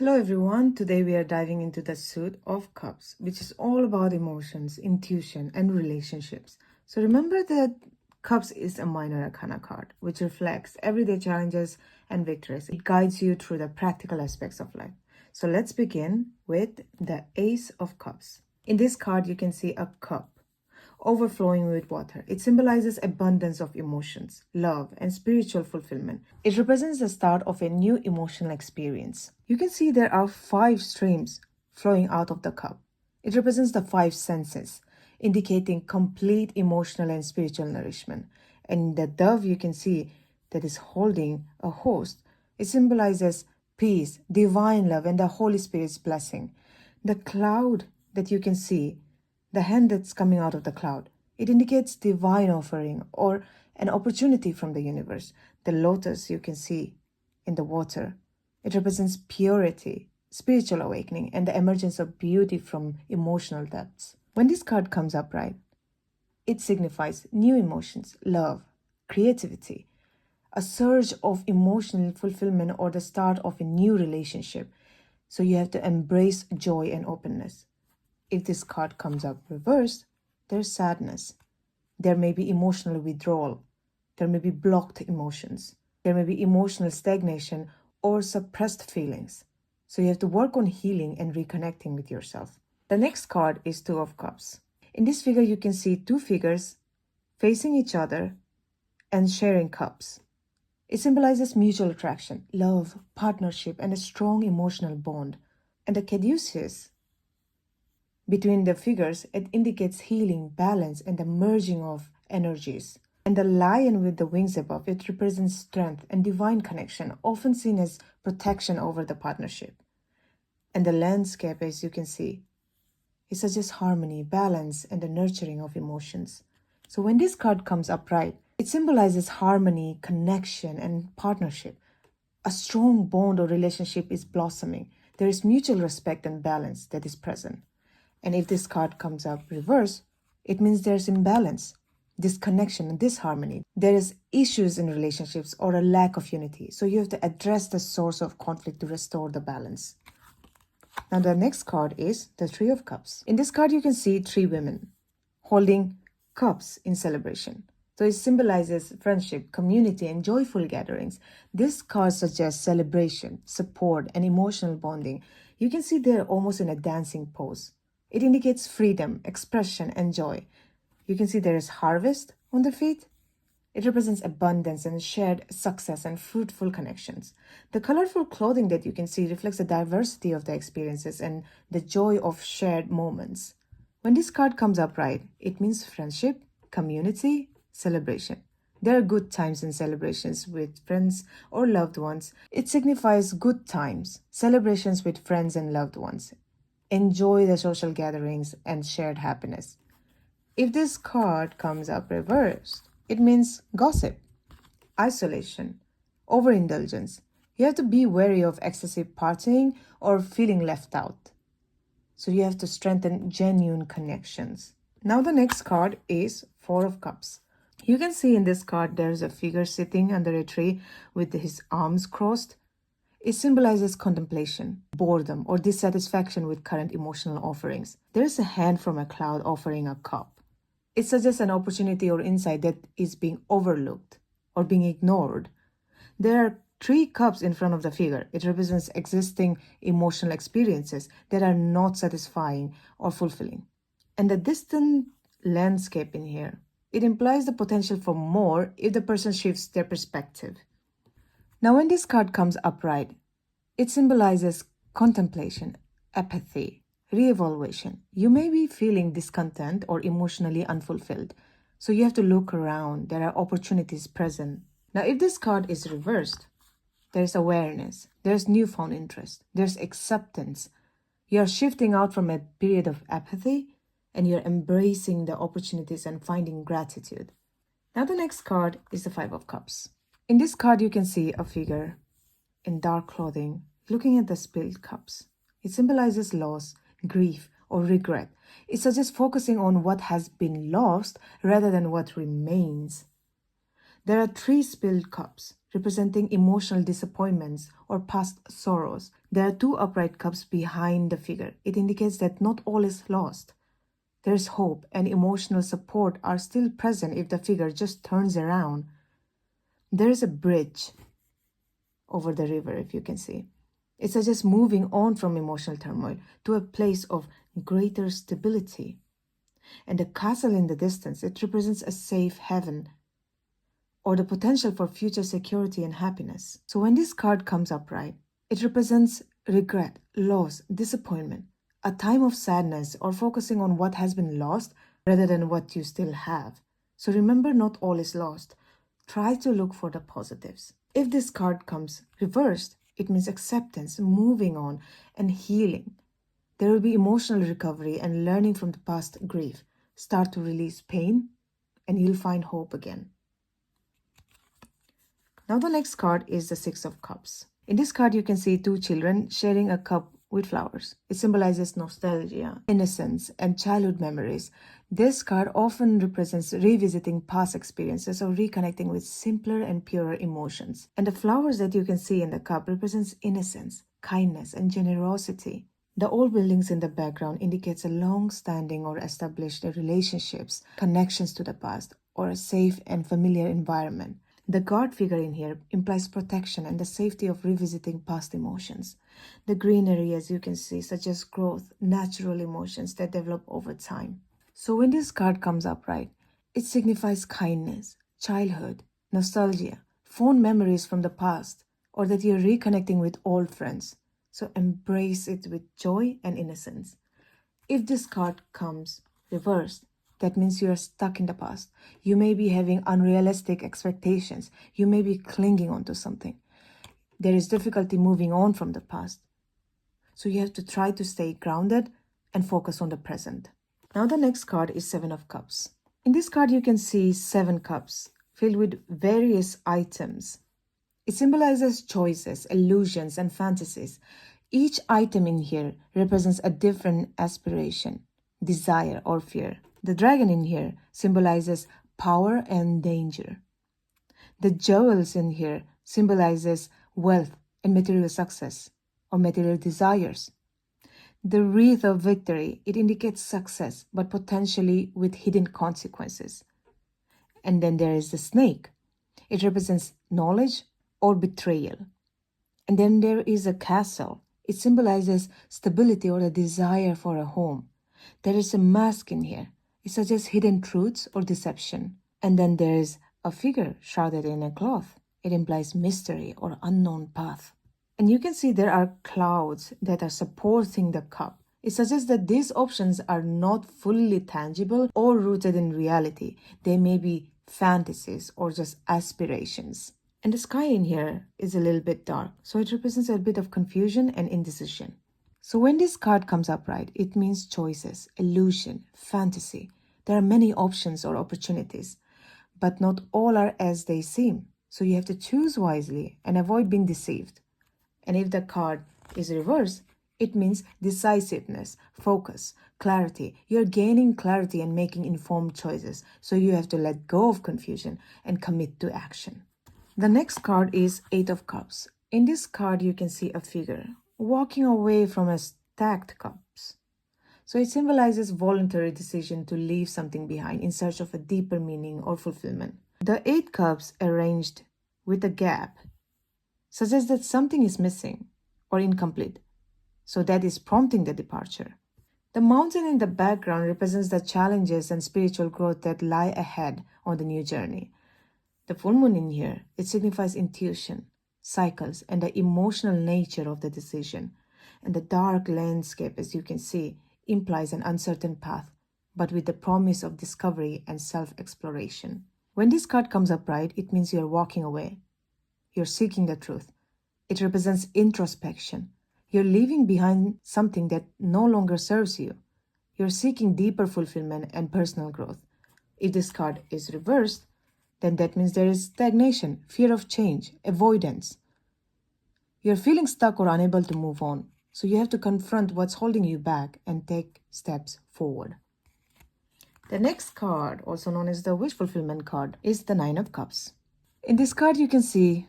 Hello everyone, today we are diving into the Suit of Cups, which is all about emotions, intuition, and relationships. So remember that Cups is a minor arcana card, which reflects everyday challenges and victories. It guides you through the practical aspects of life. So let's begin with the Ace of Cups. In this card, you can see a cup overflowing with water. It symbolizes abundance of emotions, love, and spiritual fulfillment. It represents the start of a new emotional experience. You can see there are 5 streams flowing out of the cup. It represents the 5 senses, indicating complete emotional and spiritual nourishment. And the dove you can see that is holding a host, it symbolizes peace, divine love, and the Holy Spirit's blessing. The cloud that you can see, the hand that's coming out of the cloud, it indicates divine offering or an opportunity from the universe. The lotus you can see in the water, it represents purity, spiritual awakening, and the emergence of beauty from emotional depths. When this card comes upright, it signifies new emotions, love, creativity, a surge of emotional fulfillment, or the start of a new relationship. So you have to embrace joy and openness. If this card comes up reversed, there's sadness. There may be emotional withdrawal. There may be blocked emotions. There may be emotional stagnation or suppressed feelings. So you have to work on healing and reconnecting with yourself. The next card is Two of Cups. In this figure, you can see 2 figures facing each other and sharing cups. It symbolizes mutual attraction, love, partnership, and a strong emotional bond. And the caduceus between the figures, it indicates healing, balance, and the merging of energies. And the lion with the wings above, it represents strength and divine connection, often seen as protection over the partnership. And the landscape, as you can see, it suggests harmony, balance, and the nurturing of emotions. So when this card comes upright, it symbolizes harmony, connection, and partnership. A strong bond or relationship is blossoming. There is mutual respect and balance that is present. And if this card comes up reverse, it means there's imbalance, disconnection, and disharmony. There is issues in relationships or a lack of unity. So you have to address the source of conflict to restore the balance. Now the next card is the Three of Cups. In this card, you can see 3 women holding cups in celebration. So it symbolizes friendship, community, and joyful gatherings. This card suggests celebration, support, and emotional bonding. You can see they're almost in a dancing pose. It indicates freedom, expression, and joy. You can see there is harvest on the feet. It represents abundance and shared success and fruitful connections. The colorful clothing that you can see reflects the diversity of the experiences and the joy of shared moments. When this card comes upright, it means friendship, community, celebration. There are good times and celebrations with friends or loved ones. It signifies good times, celebrations with friends and loved ones. Enjoy the social gatherings and shared happiness. If this card comes up reversed, it means gossip, isolation, overindulgence. You have to be wary of excessive partying or feeling left out. So you have to strengthen genuine connections. Now the next card is Four of Cups. You can see in this card there's a figure sitting under a tree with his arms crossed. It symbolizes contemplation, boredom, or dissatisfaction with current emotional offerings. There is a hand from a cloud offering a cup. It suggests an opportunity or insight that is being overlooked or being ignored. There are 3 cups in front of the figure. It represents existing emotional experiences that are not satisfying or fulfilling. And the distant landscape in here, it implies the potential for more if the person shifts their perspective. Now, when this card comes upright, it symbolizes contemplation, apathy, re-evaluation. You may be feeling discontent or emotionally unfulfilled, so you have to look around. There are opportunities present. Now, if this card is reversed, there's awareness, there's newfound interest, there's acceptance. You're shifting out from a period of apathy and you're embracing the opportunities and finding gratitude. Now, the next card is the Five of Cups. In this card, you can see a figure in dark clothing looking at the spilled cups. It symbolizes loss, grief, or regret. It suggests focusing on what has been lost rather than what remains. There are 3 spilled cups representing emotional disappointments or past sorrows. There are two upright cups behind the figure. It indicates that not all is lost. There's hope and emotional support are still present if the figure just turns around. There is a bridge over the river, if you can see. It suggests moving on from emotional turmoil to a place of greater stability. And the castle in the distance, it represents a safe haven or the potential for future security and happiness. So when this card comes upright, it represents regret, loss, disappointment, a time of sadness or focusing on what has been lost rather than what you still have. So remember, not all is lost. Try to look for the positives. If this card comes reversed, it means acceptance, moving on, and healing. There will be emotional recovery and learning from the past grief. Start to release pain, and you'll find hope again. Now the next card is the Six of Cups. In this card, you can see two children sharing a cup with flowers. It symbolizes nostalgia, innocence, and childhood memories. This card often represents revisiting past experiences or reconnecting with simpler and purer emotions. And the flowers that you can see in the cup represents innocence, kindness, and generosity. The old buildings in the background indicates a long-standing or established relationships, connections to the past, or a safe and familiar environment. The guard figure in here implies protection and the safety of revisiting past emotions. The greenery, as you can see, suggests growth, natural emotions that develop over time. So when this card comes upright, it signifies kindness, childhood, nostalgia, fond memories from the past, or that you're reconnecting with old friends. So embrace it with joy and innocence. If this card comes reversed, that means you are stuck in the past. You may be having unrealistic expectations. You may be clinging onto something. There is difficulty moving on from the past. So you have to try to stay grounded and focus on the present. Now the next card is Seven of Cups. In this card, you can see 7 cups filled with various items. It symbolizes choices, illusions, and fantasies. Each item in here represents a different aspiration, desire, or fear. The dragon in here symbolizes power and danger. The jewels in here symbolizes wealth and material success or material desires. The wreath of victory, it indicates success, but potentially with hidden consequences. And then there is the snake. It represents knowledge or betrayal. And then there is a castle. It symbolizes stability or a desire for a home. There is a mask in here. It suggests hidden truths or deception. And then there is a figure shrouded in a cloth. It implies mystery or unknown path. And you can see there are clouds that are supporting the cup. It suggests that these options are not fully tangible or rooted in reality. They may be fantasies or just aspirations. And the sky in here is a little bit dark, so it represents a bit of confusion and indecision. So when this card comes upright, it means choices, illusion, fantasy. There are many options or opportunities, but not all are as they seem. So you have to choose wisely and avoid being deceived. And if the card is reversed, it means decisiveness, focus, clarity. You're gaining clarity and making informed choices. So you have to let go of confusion and commit to action. The next card is 8 of Cups. In this card, you can see a figure walking away from a stacked cups. So it symbolizes voluntary decision to leave something behind in search of a deeper meaning or fulfillment. The 8 cups arranged with a gap suggests that something is missing or incomplete. So that is prompting the departure. The mountain in the background represents the challenges and spiritual growth that lie ahead on the new journey. The full moon in here, it signifies intuition, cycles, and the emotional nature of the decision. And the dark landscape, as you can see, implies an uncertain path, but with the promise of discovery and self-exploration. When this card comes upright, it means you're walking away. You're seeking the truth. It represents introspection. You're leaving behind something that no longer serves you. You're seeking deeper fulfillment and personal growth. If this card is reversed, then that means there is stagnation, fear of change, avoidance. You're feeling stuck or unable to move on. So you have to confront what's holding you back and take steps forward. The next card, also known as the wish fulfillment card, is the 9 of Cups. In this card, you can see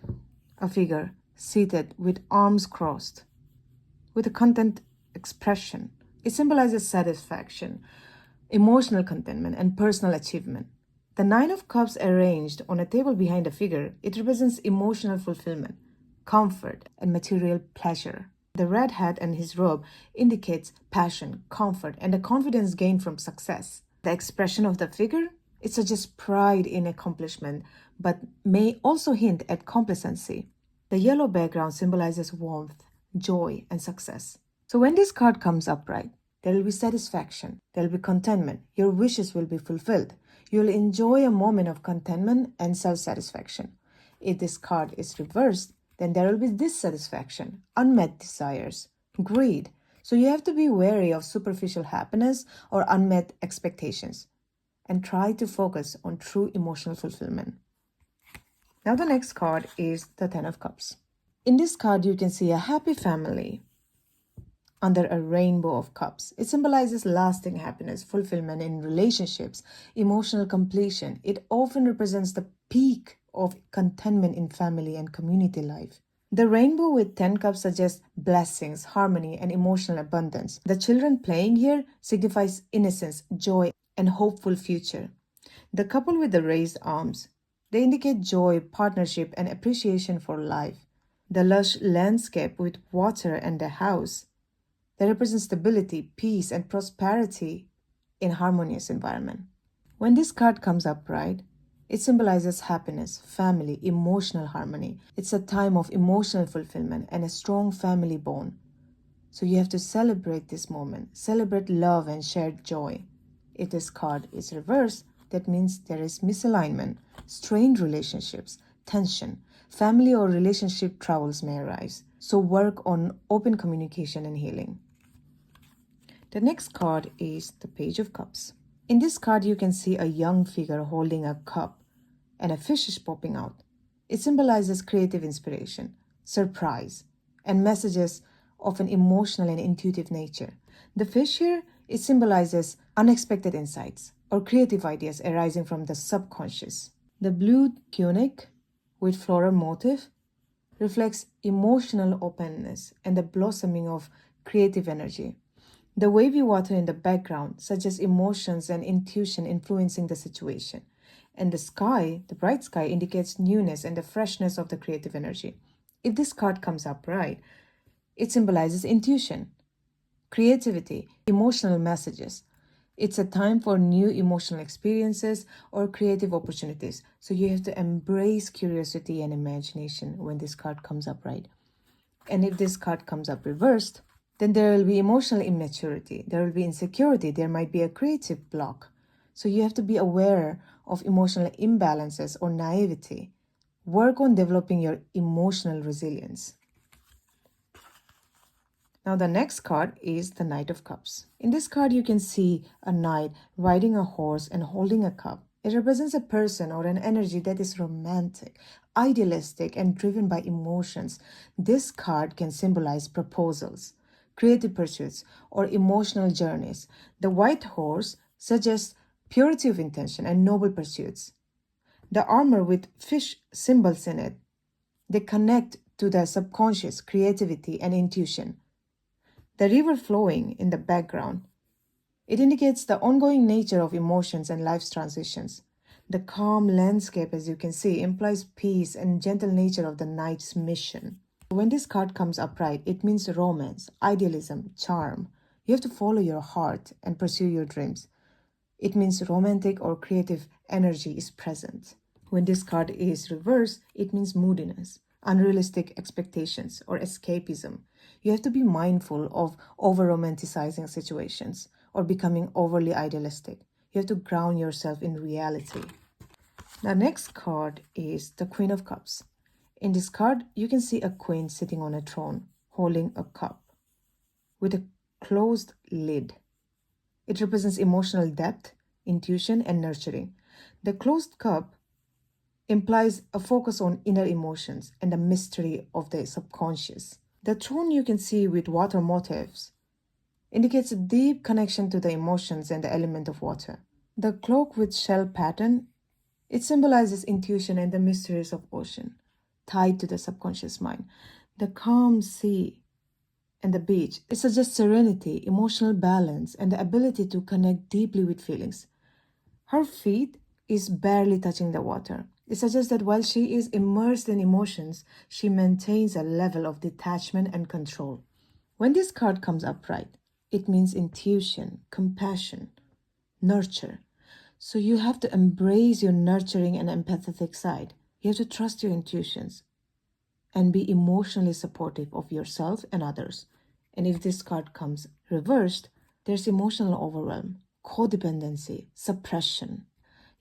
a figure seated with arms crossed. with a content expression. It symbolizes satisfaction, emotional contentment, and personal achievement. The Nine of Cups arranged on a table behind a figure, it represents emotional fulfillment, comfort, and material pleasure. The red hat and his robe indicates passion, comfort, and a confidence gained from success. The expression of the figure, it suggests pride in accomplishment, but may also hint at complacency. The yellow background symbolizes warmth, joy, and success. So when this card comes upright, there will be satisfaction, there will be contentment, your wishes will be fulfilled. You'll enjoy a moment of contentment and self-satisfaction. If this card is reversed, then there will be dissatisfaction, unmet desires, greed. So you have to be wary of superficial happiness or unmet expectations and try to focus on true emotional fulfillment. Now the next card is the Ten of Cups. In this card, you can see a happy family under a rainbow of cups. It symbolizes lasting happiness, fulfillment in relationships, emotional completion. It often represents the peak of contentment in family and community life. The rainbow with 10 cups suggests blessings, harmony, and emotional abundance. The children playing here signifies innocence, joy, and hopeful future. The couple with the raised arms, they indicate joy, partnership, and appreciation for life. The lush landscape with water and a house, that represents stability, peace, and prosperity in harmonious environment. When this card comes upright, it symbolizes happiness, family, emotional harmony. It's a time of emotional fulfillment and a strong family bond. So you have to celebrate this moment, celebrate love and shared joy. If this card is reversed, that means there is misalignment, strained relationships, tension, family or relationship troubles may arise. So work on open communication and healing. The next card is the Page of Cups. In this card, you can see a young figure holding a cup and a fish is popping out. It symbolizes creative inspiration, surprise, and messages of an emotional and intuitive nature. The fish here, it symbolizes unexpected insights or creative ideas arising from the subconscious. The blue tunic with floral motif reflects emotional openness and the blossoming of creative energy. The wavy water in the background suggests emotions and intuition influencing the situation. And the sky, the bright sky, indicates newness and the freshness of the creative energy. If this card comes up right, it symbolizes intuition, creativity, emotional messages. It's a time for new emotional experiences or creative opportunities. So you have to embrace curiosity and imagination when this card comes up right. And if this card comes up reversed, then there will be emotional immaturity, there will be insecurity, there might be a creative block. So you have to be aware of emotional imbalances or naivety. Work on developing your emotional resilience. Now the next card is the Knight of Cups. In this card, you can see a knight riding a horse and holding a cup. It represents a person or an energy that is romantic, idealistic, and driven by emotions. This card can symbolize proposals, creative pursuits, or emotional journeys. The white horse suggests purity of intention and noble pursuits. The armor with fish symbols in it, they connect to the subconscious, creativity, and intuition. The river flowing in the background, it indicates the ongoing nature of emotions and life's transitions. The calm landscape, as you can see, implies peace and gentle nature of the knight's mission. When this card comes upright, it means romance, idealism, charm. You have to follow your heart and pursue your dreams. It means romantic or creative energy is present. When this card is reversed, it means moodiness, unrealistic expectations, or escapism. You have to be mindful of over-romanticizing situations or becoming overly idealistic. You have to ground yourself in reality. The next card is the Queen of Cups. In this card, you can see a queen sitting on a throne, holding a cup with a closed lid. It represents emotional depth, intuition, and nurturing. The closed cup implies a focus on inner emotions and the mystery of the subconscious. The throne you can see with water motifs indicates a deep connection to the emotions and the element of water. The cloak with shell pattern, it symbolizes intuition and the mysteries of ocean, tied to the subconscious mind. The calm sea and the beach. It suggests serenity, emotional balance, and the ability to connect deeply with feelings. Her feet is barely touching the water. It suggests that while she is immersed in emotions, she maintains a level of detachment and control. When this card comes upright, it means intuition, compassion, nurture. So you have to embrace your nurturing and empathetic side. You have to trust your intuitions and be emotionally supportive of yourself and others. And if this card comes reversed, there's emotional overwhelm, codependency, suppression.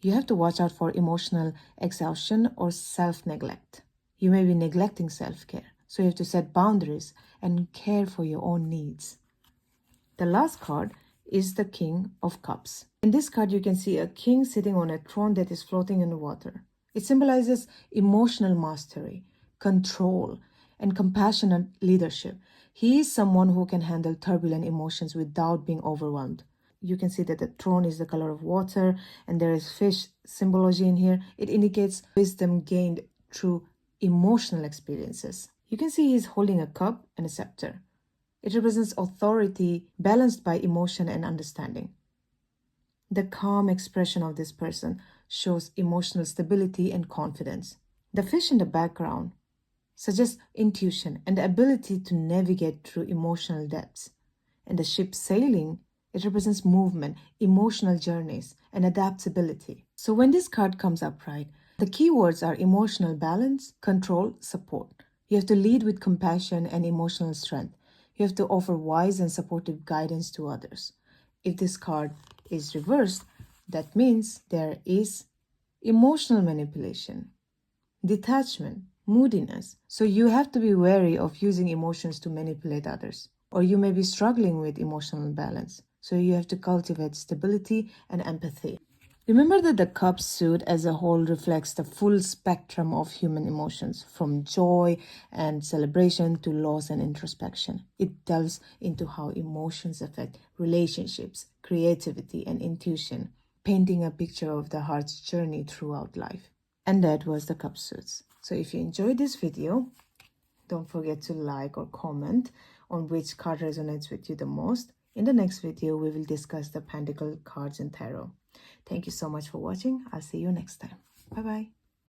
You have to watch out for emotional exhaustion or self-neglect. You may be neglecting self-care, so you have to set boundaries and care for your own needs. The last card is the King of Cups. In this card, you can see a king sitting on a throne that is floating in the water. It symbolizes emotional mastery, control, and compassionate leadership. He is someone who can handle turbulent emotions without being overwhelmed. You can see that the throne is the color of water and there is fish symbology in here. It indicates wisdom gained through emotional experiences. You can see he's holding a cup and a scepter. It represents authority balanced by emotion and understanding. The calm expression of this person shows emotional stability and confidence. The fish in the background suggests intuition and the ability to navigate through emotional depths. And the ship sailing, it represents movement, emotional journeys, and adaptability. So when this card comes upright, the key words are emotional balance, control, support. You have to lead with compassion and emotional strength. You have to offer wise and supportive guidance to others. If this card is reversed, that means there is emotional manipulation, detachment, moodiness. So you have to be wary of using emotions to manipulate others. Or you may be struggling with emotional balance. So you have to cultivate stability and empathy. Remember that the cup suit as a whole reflects the full spectrum of human emotions, from joy and celebration to loss and introspection. It delves into how emotions affect relationships, creativity, and intuition, painting a picture of the heart's journey throughout life. And that was the cup suits. So if you enjoyed this video, don't forget to like or comment on which card resonates with you the most. In the next video, we will discuss the Pentacle cards in Tarot. Thank you so much for watching. I'll see you next time. Bye-bye.